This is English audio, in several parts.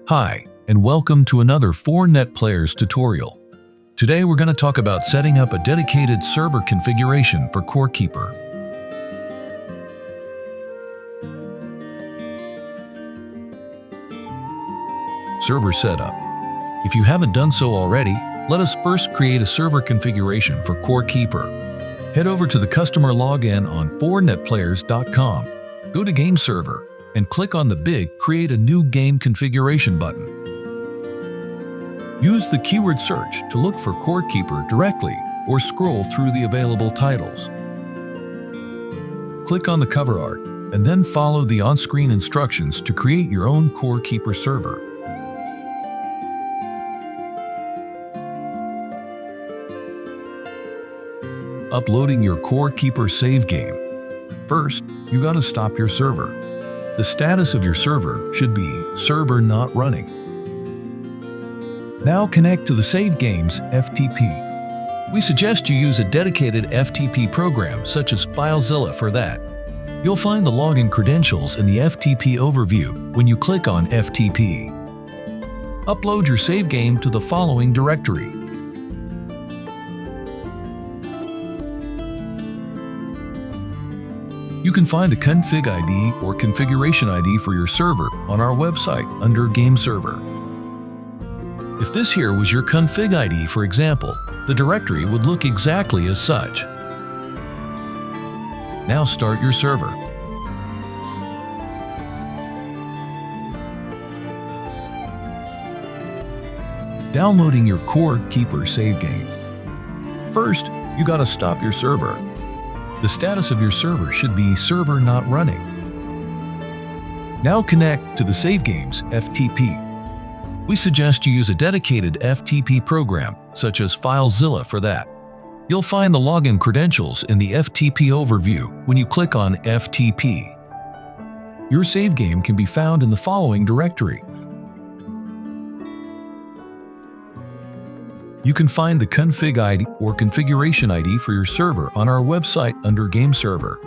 Hi, and welcome to another 4Net Players tutorial. Today we're going to talk about setting up a dedicated server configuration for CoreKeeper. Server setup. If you haven't done so already, let us first create a server configuration for CoreKeeper. Head over to the customer login on 4netplayers.com. Go to Game Server and click on the big Create a New Game Configuration button. Use the keyword search to look for CoreKeeper directly or scroll through the available titles. Click on the cover art and then follow the on-screen instructions to create your own CoreKeeper server. Uploading your CoreKeeper save game. First, you gotta stop your server. The status of your server should be server not running. Now connect to the Savegame's FTP. We suggest you use a dedicated FTP program such as FileZilla for that. You'll find the login credentials in the FTP overview when you click on FTP. Upload your Savegame to the following directory. You can find a config ID or configuration ID for your server on our website under Game Server. If this here was your config ID, for example, the directory would look exactly as such. Now start your server. Downloading your CoreKeeper save game. First, you gotta stop your server. The status of your server should be server not running. Now connect to the Savegame's FTP. We suggest you use a dedicated FTP program such as FileZilla for that. You'll find the login credentials in the FTP overview when you click on FTP. Your Savegame can be found in the following directory. You can find the config ID or configuration ID for your server on our website under Game Server.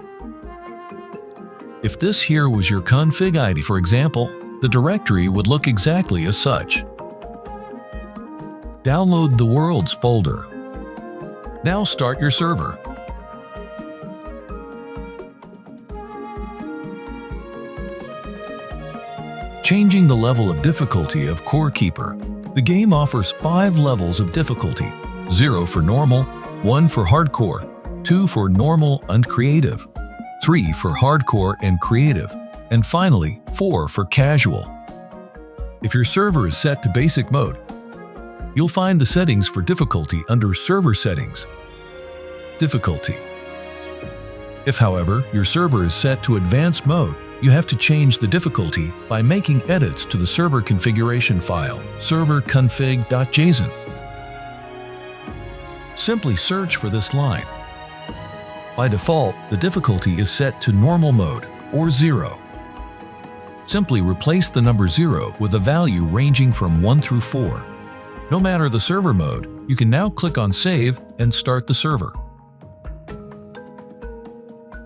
If this here was your config ID, for example, the directory would look exactly as such. Download the Worlds folder. Now start your server. Changing the level of difficulty of CoreKeeper. The game offers 5 levels of difficulty: 0 for normal, 1 for hardcore, 2 for normal and creative, 3 for hardcore and creative, and finally 4 for casual. If your server is set to basic mode, you'll find the settings for difficulty under Server Settings. Difficulty. If, however, your server is set to advanced mode, you have to change the difficulty by making edits to the server configuration file, serverconfig.json. Simply search for this line. By default, the difficulty is set to normal mode, or 0. Simply replace the number 0 with a value ranging from 1 through 4. No matter the server mode, you can now click on Save and start the server.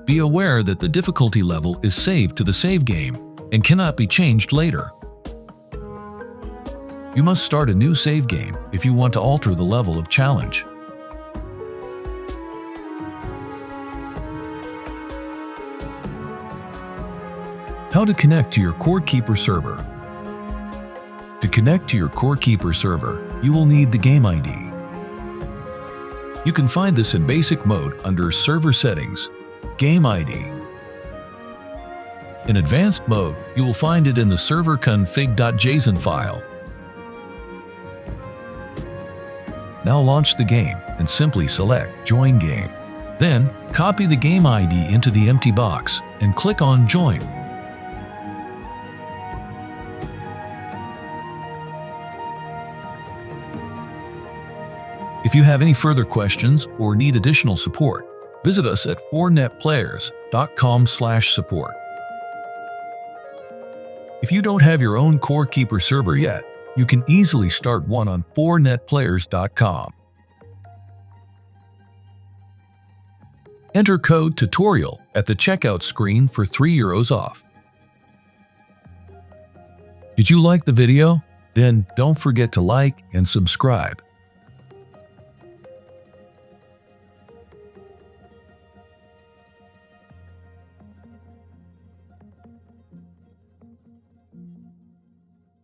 Be aware that the difficulty level is saved to the save game and cannot be changed later. You must start a new save game if you want to alter the level of challenge. How to connect to your CoreKeeper server. To connect to your CoreKeeper server, you will need the game ID. You can find this in basic mode under Server Settings, Game ID. In advanced mode, you will find it in the serverconfig.json file. Now launch the game and simply select Join Game. Then, copy the game ID into the empty box and click on Join. If you have any further questions or need additional support, visit us at 4netplayers.com/support. If you don't have your own CoreKeeper server yet, you can easily start one on 4netplayers.com. Enter code TUTORIAL at the checkout screen for €3 off. Did you like the video? Then don't forget to like and subscribe.